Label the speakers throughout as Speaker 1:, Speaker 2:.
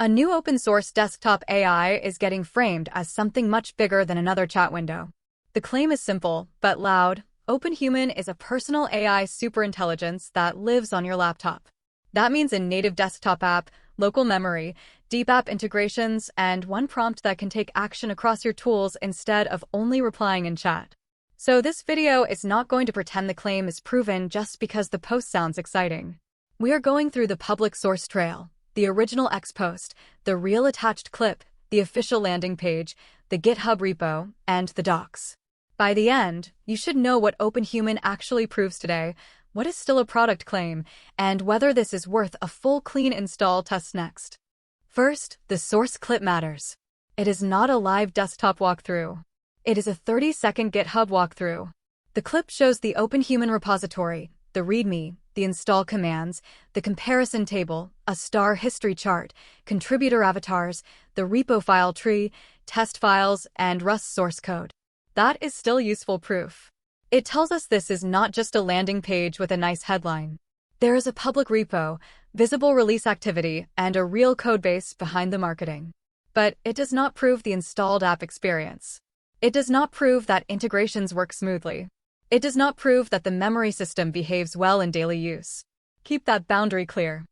Speaker 1: A new open-source desktop AI is getting framed as something much bigger than another chat window. The claim is simple, but loud. OpenHuman is a personal AI superintelligence that lives on your laptop. That means a native desktop app, local memory, deep app integrations, and one prompt that can take action across your tools instead of only replying in chat. So this video is not going to pretend the claim is proven just because the post sounds exciting. We are going through the public source trail, the original X post, the real attached clip, the official landing page, the GitHub repo, and the docs. By the end, you should know what OpenHuman actually proves today, what is still a product claim, and whether this is worth a full clean install test next. First, the source clip matters. It is not a live desktop walkthrough. It is a 30-second GitHub walkthrough. The clip shows the OpenHuman repository, the README, the install commands, the comparison table, a star history chart, contributor avatars, the repo file tree, test files, and Rust source code. That is still useful proof. It tells us this is not just a landing page with a nice headline. There is a public repo, visible release activity, and a real codebase behind the marketing. But it does not prove the installed app experience. It does not prove that integrations work smoothly. It does not prove that the memory system behaves well in daily use. Keep that boundary clear.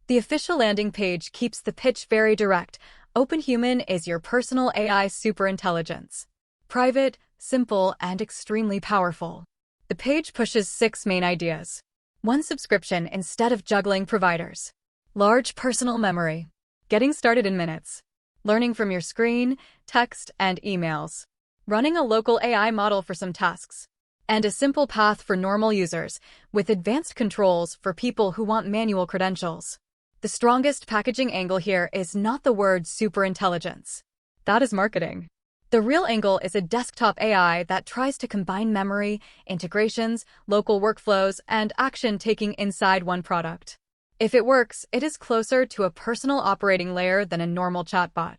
Speaker 1: The official landing page keeps the pitch very direct. OpenHuman is your personal AI superintelligence. Private, simple, and extremely powerful. The page pushes 6 main ideas. 1 subscription instead of juggling providers. Large personal memory. Getting started in minutes. Learning from your screen, text, and emails. Running a local AI model for some tasks. And a simple path for normal users, with advanced controls for people who want manual credentials. The strongest packaging angle here is not the word superintelligence. That is marketing. The real angle is a desktop AI that tries to combine memory, integrations, local workflows, and action taking inside one product. If it works, it is closer to a personal operating layer than a normal chatbot.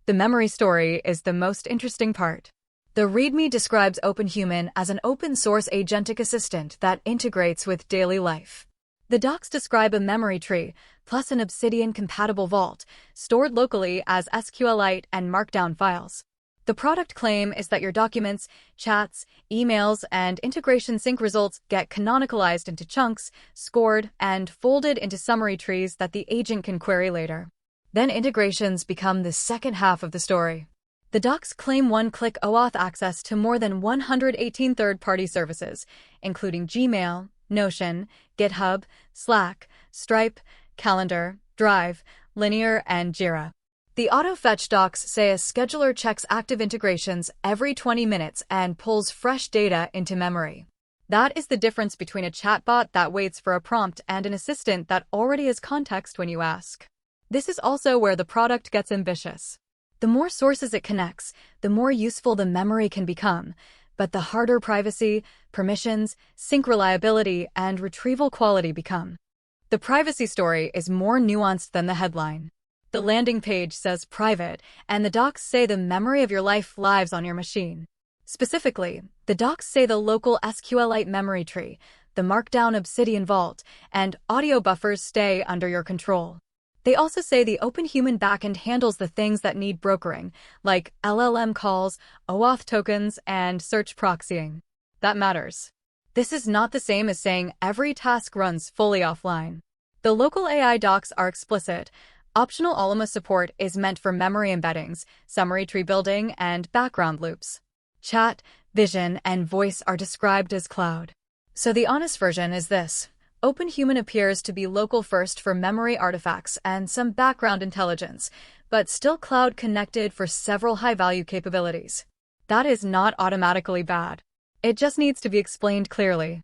Speaker 1: The memory story is the most interesting part. The README describes OpenHuman as an open-source agentic assistant that integrates with daily life. The docs describe a memory tree, plus an Obsidian-compatible vault, stored locally as SQLite and Markdown files. The product claim is that your documents, chats, emails, and integration sync results get canonicalized into chunks, scored, and folded into summary trees that the agent can query later. Then integrations become the second half of the story. The docs claim one-click OAuth access to more than 118 third-party services, including Gmail, Notion, GitHub, Slack, Stripe, Calendar, Drive, Linear, and Jira. The auto-fetch docs say a scheduler checks active integrations every 20 minutes and pulls fresh data into memory. That is the difference between a chatbot that waits for a prompt and an assistant that already has context when you ask. This is also where the product gets ambitious. The more sources it connects, the more useful the memory can become, but the harder privacy, permissions, sync reliability, and retrieval quality become. The privacy story is more nuanced than the headline. The landing page says private, and the docs say the memory of your life lives on your machine. Specifically, the docs say the local SQLite memory tree, the Markdown Obsidian vault, and audio buffers stay under your control. They also say the OpenHuman backend handles the things that need brokering, like LLM calls, OAuth tokens, and search proxying. That matters. This is not the same as saying every task runs fully offline. The local AI docs are explicit. Optional Olema support is meant for memory embeddings, summary tree building, and background loops. Chat, vision, and voice are described as cloud. So the honest version is this. OpenHuman appears to be local first for memory artifacts and some background intelligence, but still cloud connected for several high-value capabilities. That is not automatically bad. It just needs to be explained clearly.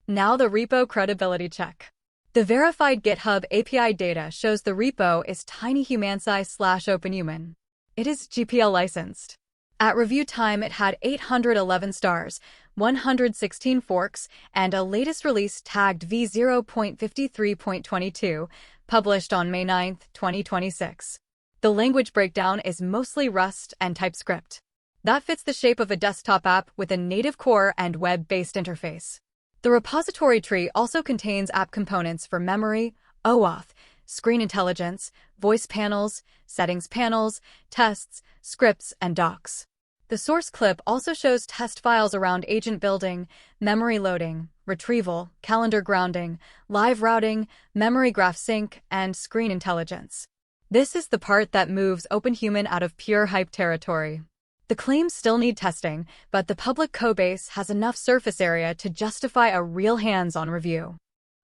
Speaker 1: Now the repo credibility check. The verified GitHub API data shows the repo is tinyhumansize/OpenHuman. It is GPL licensed. At review time, it had 811 stars, 116 forks, and a latest release tagged v0.53.22, published on May 9, 2026. The language breakdown is mostly Rust and TypeScript. That fits the shape of a desktop app with a native core and web-based interface. The repository tree also contains app components for memory, OAuth, screen intelligence, voice panels, settings panels, tests, scripts, and docs. The source clip also shows test files around agent building, memory loading, retrieval, calendar grounding, live routing, memory graph sync, and screen intelligence. This is the part that moves OpenHuman out of pure hype territory. The claims still need testing, but the public codebase has enough surface area to justify a real hands-on review.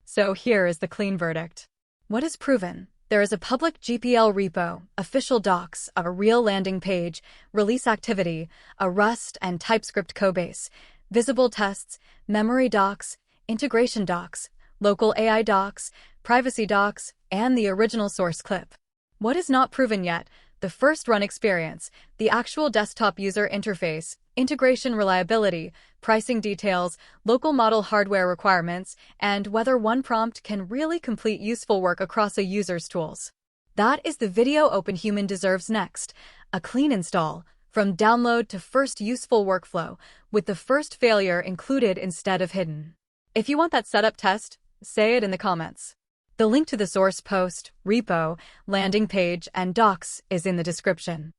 Speaker 1: So here is the clean verdict. What is proven? There is a public GPL repo, official docs, a real landing page, release activity, a Rust and TypeScript codebase, visible tests, memory docs, integration docs, local AI docs, privacy docs, and the original source clip. What is not proven yet? The first run experience, the actual desktop user interface, integration reliability, pricing details, local model hardware requirements, and whether one prompt can really complete useful work across a user's tools. That is the video OpenHuman deserves next, a clean install, from download to first useful workflow, with the first failure included instead of hidden. If you want that setup test, say it in the comments. The link to the source post, repo, landing page, and docs is in the description.